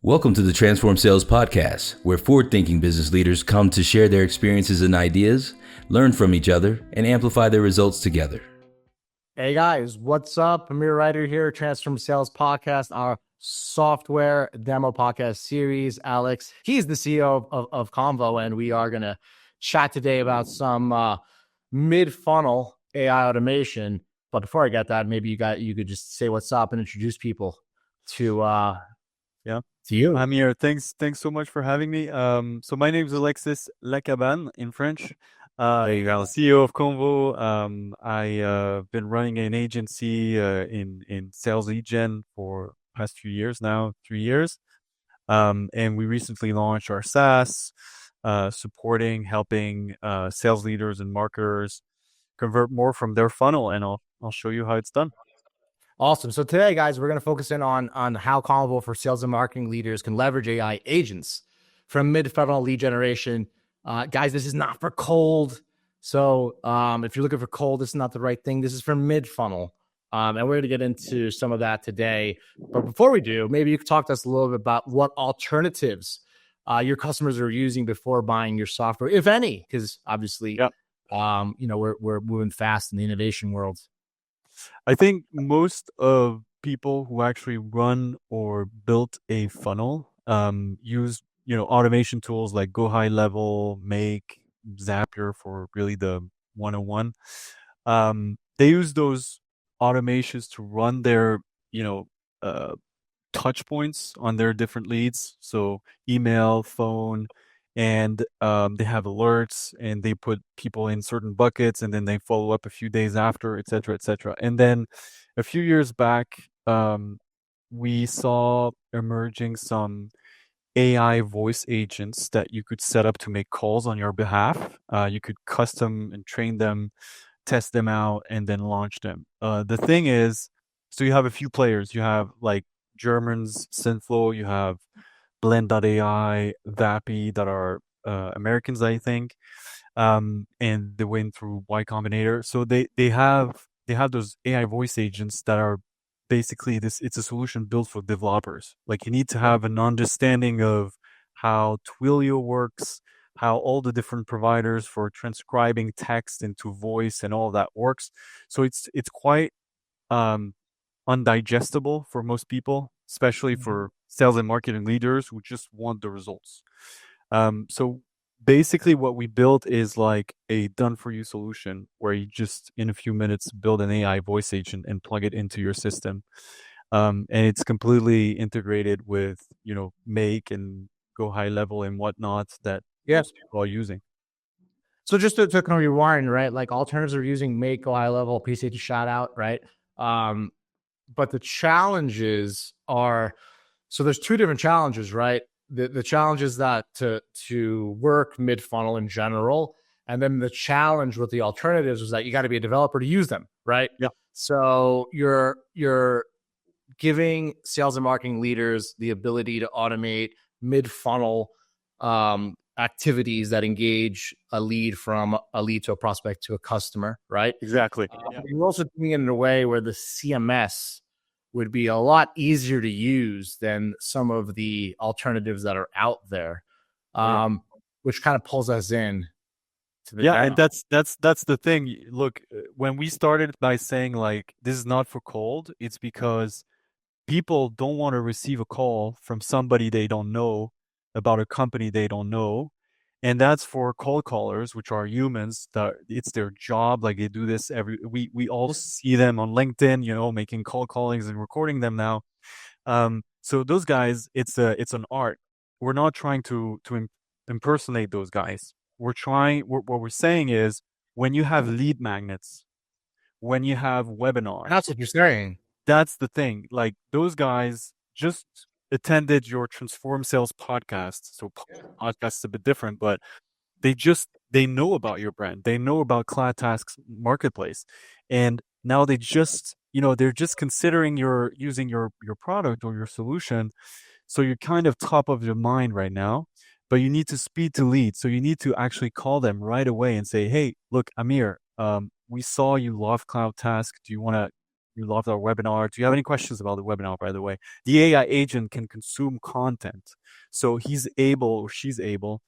Welcome to the Transform Sales Podcast, where forward-thinking business leaders come to share their experiences and ideas, learn from each other, and amplify their results together. Hey guys, what's up? Amir Reiter here, Transform Sales Podcast, our software demo podcast series. Alex, he's the CEO of Qonvo, and we are going to chat today about some mid-funnel AI automation. But before I get that, maybe you could just say what's up and introduce people to you. Amir, thanks so much for having me. So my name is Alexis Lacabane in French. There you go. CEO of Qonvo. I've been running an agency in sales lead gen for the past few years now, 3 years. And we recently launched our SaaS, helping sales leaders and marketers convert more from their funnel, and I'll show you how it's done. Awesome. So today, guys, we're going to focus in on how Qonvo for sales and marketing leaders can leverage AI agents from mid-funnel lead generation. Guys, this is not for cold. So if you're looking for cold, this is not the right thing. This is for mid-funnel. And we're going to get into some of that today. But before we do, maybe you could talk to us a little bit about what alternatives your customers are using before buying your software, if any, because obviously, we're moving fast in the innovation world. I think most of people who actually run or built a funnel use automation tools like Go High Level, Make, Zapier for really the 101. They use those automations to run their touch points on their different leads, so email, phone, and they have alerts, and they put people in certain buckets, and then they follow up a few days after, et cetera, et cetera. And then a few years back, we saw emerging some AI voice agents that you could set up to make calls on your behalf. You could custom and train them, test them out, and then launch them. The thing is, so you have a few players. You have like Germans, Synflow, you have Blend.ai, Vappy, that are Americans, I think, and they went through Y Combinator. So they have those AI voice agents that are basically this. It's a solution built for developers. Like, you need to have an understanding of how Twilio works, how all the different providers for transcribing text into voice and all that works. So it's quite undigestible for most people, especially for sales and marketing leaders who just want the results. So basically what we built is like a done-for-you solution where you just, in a few minutes, build an AI voice agent and plug it into your system. And it's completely integrated with, Make and Go High Level and whatnot that most people are using. So just to kind of rewind, right? Like, alternatives are using Make, Go High Level, appreciate you shout out, right? But the challenges are, so there's two different challenges, right? The challenge is that to work mid-funnel in general, and then the challenge with the alternatives is that you got to be a developer to use them, right? Yeah. So you're giving sales and marketing leaders the ability to automate mid-funnel activities that engage a lead from a lead to a prospect to a customer, right? Exactly. You're also doing it in a way where the CMS would be a lot easier to use than some of the alternatives that are out there, which kind of pulls us in to the demo. And that's the thing. Look, when we started by saying like this is not for cold, it's because people don't want to receive a call from somebody they don't know about a company they don't know. And that's for cold callers, which are humans, that it's their job. Like, they do this we all see them on LinkedIn, making cold callings and recording them now. So those guys, it's an art. We're not trying to impersonate those guys. What we're saying is, when you have lead magnets, when you have webinars, That's what you're saying. that's the thing. Like, those guys just attended your Transform Sales podcast. So podcast is a bit different, but they know about your brand. They know about CloudTask's marketplace. And now they're just considering using your product or your solution. So you're kind of top of your mind right now, but you need to speed to lead. So you need to actually call them right away and say, hey, look, Amir, we saw you love CloudTask. Do you want to you loved our webinar. Do you have any questions about the webinar, by the way? The AI agent can consume content. So he's able, or she's able,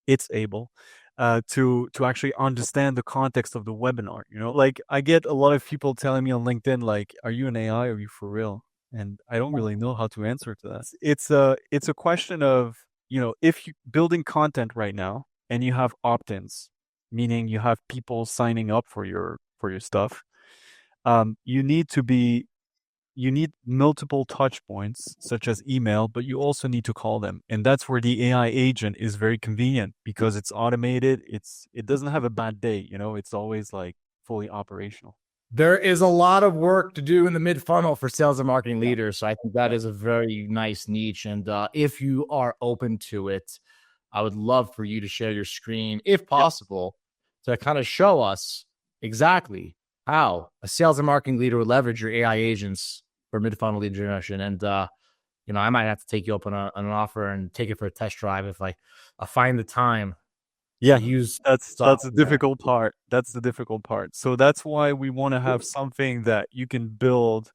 it's able to actually understand the context of the webinar. Like I get a lot of people telling me on LinkedIn, like, "Are you an AI? Are you for real?" And I don't really know how to answer to that. It's a question of if you building content right now and you have opt-ins, meaning you have people signing up for your stuff. You need to be you need multiple touch points, such as email, but you also need to call them. And that's where the AI agent is very convenient because it's automated. It doesn't have a bad day, it's always like fully operational. There is a lot of work to do in the mid funnel for sales and marketing leaders. So I think that is a very nice niche. And if you are open to it, I would love for you to share your screen, if possible, to kind of show us exactly how a sales and marketing leader would leverage your AI agents for mid-funnel lead generation. And, I might have to take you up on an offer and take it for a test drive if I find the time. Yeah, use that's the difficult part. That's the difficult part. So that's why we want to have something that you can build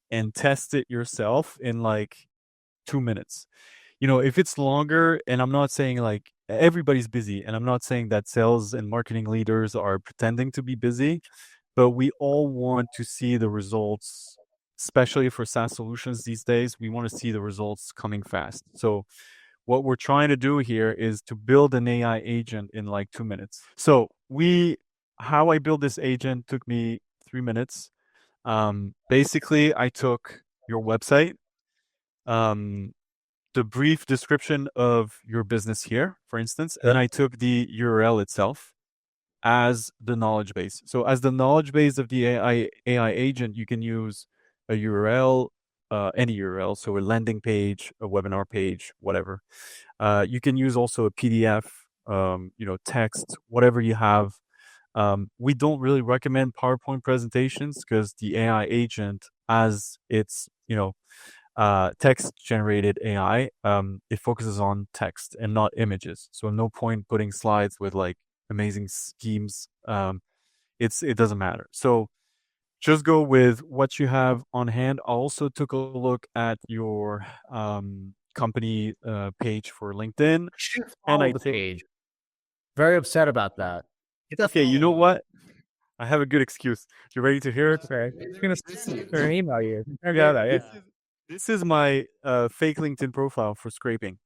and test it yourself in like 2 minutes. If it's longer, and I'm not saying like everybody's busy, and I'm not saying that sales and marketing leaders are pretending to be busy, but we all want to see the results, especially for SaaS solutions these days. We want to see the results coming fast. So what we're trying to do here is to build an AI agent in like 2 minutes. So how I built this agent took me 3 minutes. Basically, I took your website, the brief description of your business here, for instance, and then I took the URL itself as the knowledge base. So as the knowledge base of the AI agent, you can use a URL, any URL, so a landing page, a webinar page, whatever. You can use also a PDF, text, whatever you have. We don't really recommend PowerPoint presentations because the AI agent, as it's, text generated AI, it focuses on text and not images. So no point putting slides with like amazing schemes. It doesn't matter. So just go with what you have on hand. I also took a look at your company page for LinkedIn, and the page. Very upset about that. Okay, you know what? I have a good excuse. You ready to hear it? Okay. I'm gonna send an email you. This is my fake LinkedIn profile for scraping.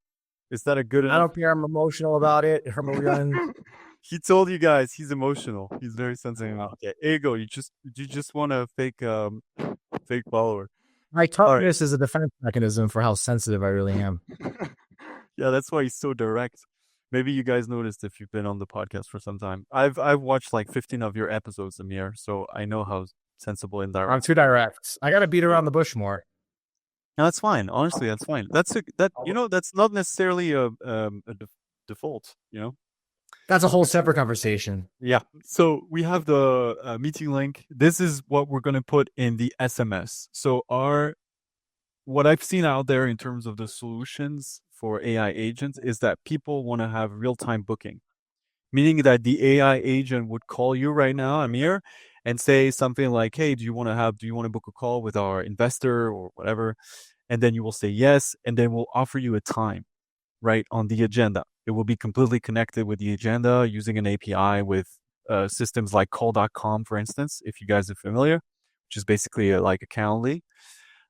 Is that a good enough? I don't care. I'm emotional about it. He told you guys he's emotional. He's very sensitive. Okay, here you go. You just want a fake follower. My toughness is a defense mechanism for how sensitive I really am. Yeah, that's why he's so direct. Maybe you guys noticed if you've been on the podcast for some time. I've watched like 15 of your episodes, Amir, so I know how sensible and direct. I'm too direct. I got to beat around the bush more. No, that's fine. Honestly, that's fine. That's not necessarily a default. That's a whole separate conversation. Yeah. So we have the meeting link. This is what we're going to put in the SMS. So what I've seen out there in terms of the solutions for AI agents is that people want to have real-time booking, meaning that the AI agent would call you right now, Amir, and say something like, "Hey, do you want to book a call with our investor or whatever?" And then you will say yes, and then we'll offer you a time right on the agenda. It will be completely connected with the agenda using an API with systems like call.com, for instance, if you guys are familiar, which is basically like a Calendly.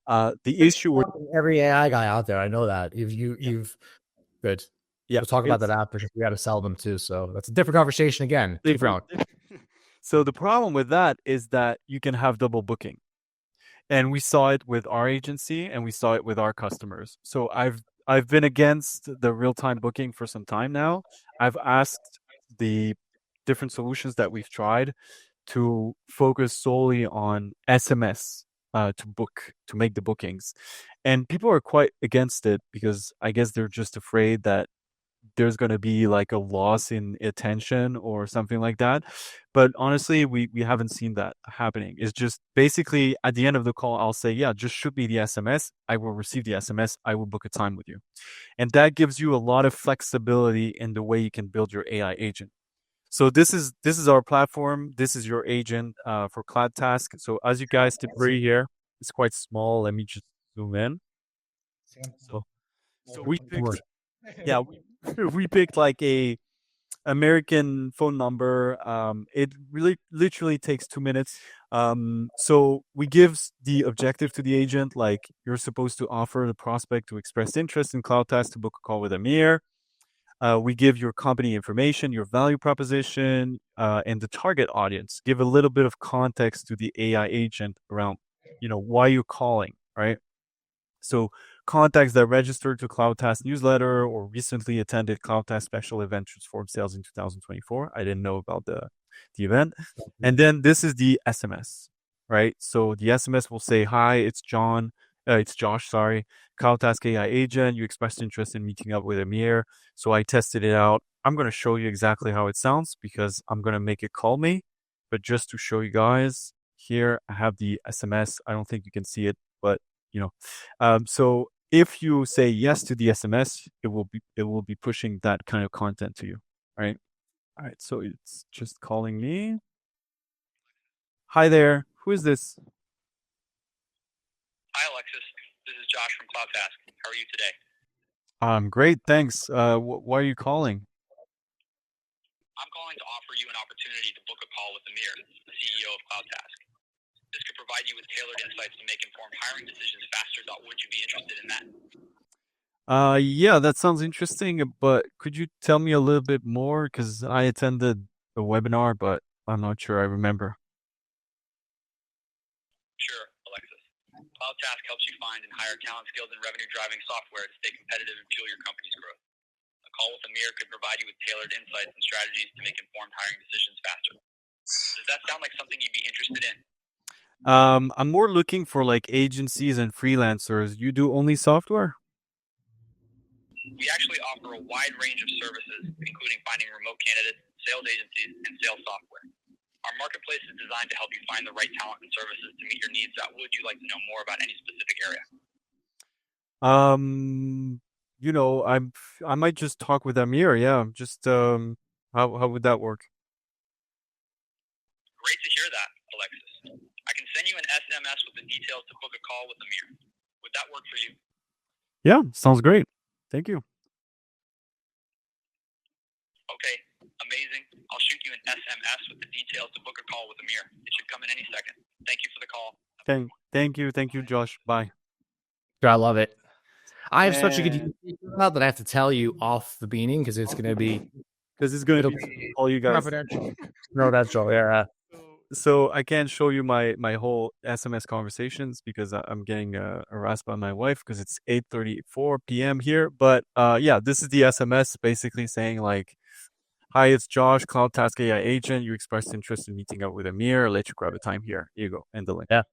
The issue with every AI guy out there, I know that. You've good. Yeah, we'll talk about that after because we got to sell them too. So that's a different conversation again. Keep going. So the problem with that is that you can have double booking, and we saw it with our agency and we saw it with our customers. So I've been against the real-time booking for some time now. I've asked the different solutions that we've tried to focus solely on SMS to make the bookings. And people are quite against it because I guess they're just afraid that there's going to be like a loss in attention or something like that. But honestly, we haven't seen that happening. It's just basically at the end of the call, I'll say, yeah, just shoot me the SMS. I will receive the SMS. I will book a time with you. And that gives you a lot of flexibility in the way you can build your AI agent. So this is our platform. This is your agent for CloudTask. So as you guys can see here, it's quite small. Let me just zoom in. So we picked, yeah, we picked like a American phone number. It really literally takes 2 minutes. So we give the objective to the agent, like you're supposed to offer the prospect to express interest in CloudTask to book a call with Amir. We give your company information, your value proposition, and the target audience. Give a little bit of context to the AI agent around, why you're calling, right? So contacts that registered to CloudTask newsletter or recently attended CloudTask special event Transform Sales in 2024. I didn't know about the event. And then this is the SMS, right? So the SMS will say, "Hi, it's John. It's Josh. Sorry, CloudTask AI agent. You expressed interest in meeting up with Amir. So I tested it out. I'm going to show you exactly how it sounds because I'm going to make it call me. But just to show you guys, here I have the SMS. I don't think you can see it, but you know, so if you say yes to the SMS, it will be pushing that kind of content to you, right? All right, so it's just calling me. Hi there. Who is this? Hi, Alexis. This is Josh from CloudTask. How are you today? Great, thanks. Why are you calling? I'm calling to offer you an opportunity to book a call with Amir, the CEO of CloudTask. This could provide you with tailored insights to make informed hiring decisions faster. Would you be interested in that? Yeah, that sounds interesting, but could you tell me a little bit more? Because I attended a webinar, but I'm not sure I remember. Sure, Alexis. CloudTask helps you find and hire talent, skilled, and revenue-driving software to stay competitive and fuel your company's growth. A call with Amir could provide you with tailored insights and strategies to make informed hiring decisions faster. Does that sound like something you'd be interested in? I'm more looking for like agencies and freelancers. You do only software? We actually offer a wide range of services, including finding remote candidates, sales agencies, and sales software. Our marketplace is designed to help you find the right talent and services to meet your needs. Would you like to know more about any specific area? I might just talk with Amir. Yeah, just how would that work? Great to hear that, Alexis. I can send you an SMS with the details to book a call with Amir. Would that work for you? Yeah, sounds great. Thank you. Okay, amazing. I'll shoot you an SMS with the details to book a call with Amir. It should come in any second. Thank you for the call. Thank you, Josh. Bye. I love it. I have such a good And- about that I have to tell you off the beaning because it's going to be Because it's going to be all you guys. confidential. No, that's all. Yeah. So I can't show you my whole SMS conversations because I'm getting harassed by my wife because it's 8:34 p.m. here. But yeah, this is the SMS basically saying like, "Hi, it's Josh, CloudTask AI agent. You expressed interest in meeting up with Amir. I'll let you grab a time here. Here you go, and the link." Yeah.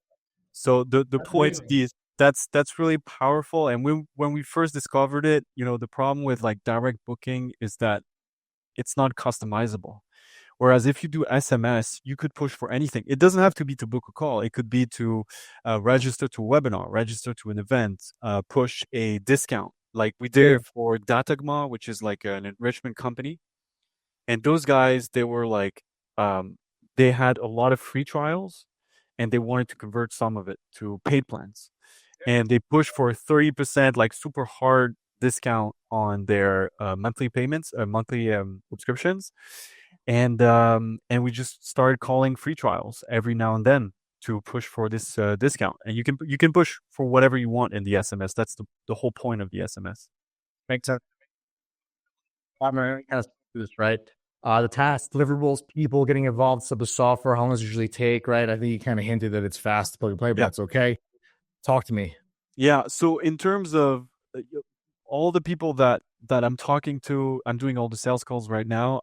So the point is that's really powerful. And when we first discovered it, the problem with like direct booking is that it's not customizable. Whereas if you do SMS, you could push for anything. It doesn't have to be to book a call. It could be to register to a webinar, register to an event, push a discount. Like we did it for Datagma, which is like an enrichment company. And those guys, they were like, they had a lot of free trials and they wanted to convert some of it to paid plans. And they pushed for a 30%, like super hard discount on their monthly payments, monthly subscriptions. And we just started calling free trials every now and then to push for this discount. And you can push for whatever you want in the SMS. That's the whole point of the SMS. Makes sense. I'm going to kind of do this, right? The tasks, deliverables, people getting involved, so the software, how long does it usually take, right? I think you kind of hinted that it's fast to plug and play, but Yeah. that's okay. Talk to me. Yeah. So in terms of all the people that I'm talking to, I'm doing all the sales calls right now.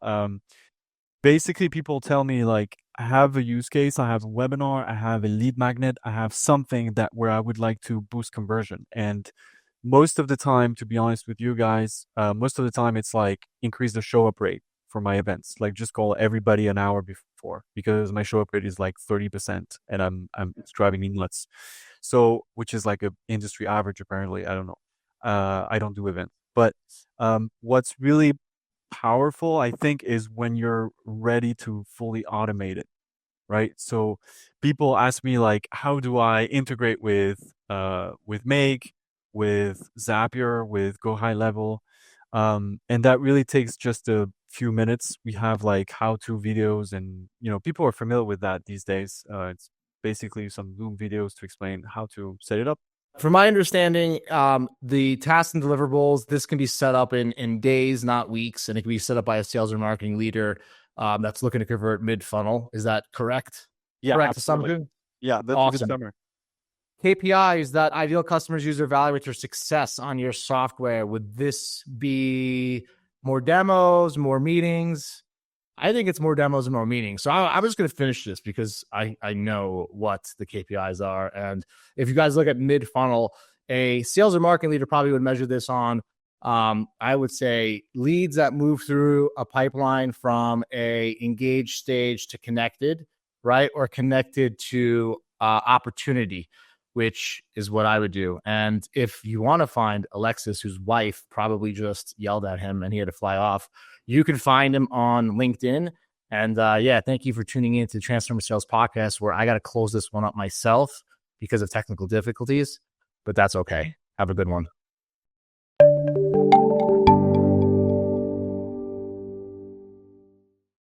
Basically, people tell me like, I have a use case, I have a webinar, I have a lead magnet, I have something that where I would like to boost conversion. And most of the time, to be honest with you guys, most of the time it's like increase the show up rate for my events. Like just call everybody an hour before because my show up rate is like 30% and it's driving me nuts. So, which is like a industry average apparently. I don't know. I don't do events, but what's really powerful, I think, is when you're ready to fully automate it, right? So people ask me like, how do I integrate with Make, with Zapier, with Go High Level? And that really takes just a few minutes. We have like how-to videos, and people are familiar with that these days. It's basically some Zoom videos to explain how to set it up. From my understanding, the tasks and deliverables, this can be set up in days, not weeks, and it can be set up by a sales or marketing leader that's looking to convert mid-funnel. Is that correct? Yeah, Correct absolutely. assumption? Yeah, that's a good Awesome. summary. KPIs that ideal customers use to evaluate their success on your software. Would this be more demos, more meetings? I think it's more demos and more meetings. So I'm just going to finish this because I know what the KPIs are. And if you guys look at mid-funnel, a sales or marketing leader probably would measure this on, I would say, leads that move through a pipeline from a engaged stage to connected, right? Or connected to opportunity, which is what I would do. And if you want to find Alexis, whose wife probably just yelled at him and he had to fly off, you can find him on LinkedIn. And thank you for tuning in to the Transformer Sales Podcast, where I got to close this one up myself because of technical difficulties, but that's okay. Have a good one.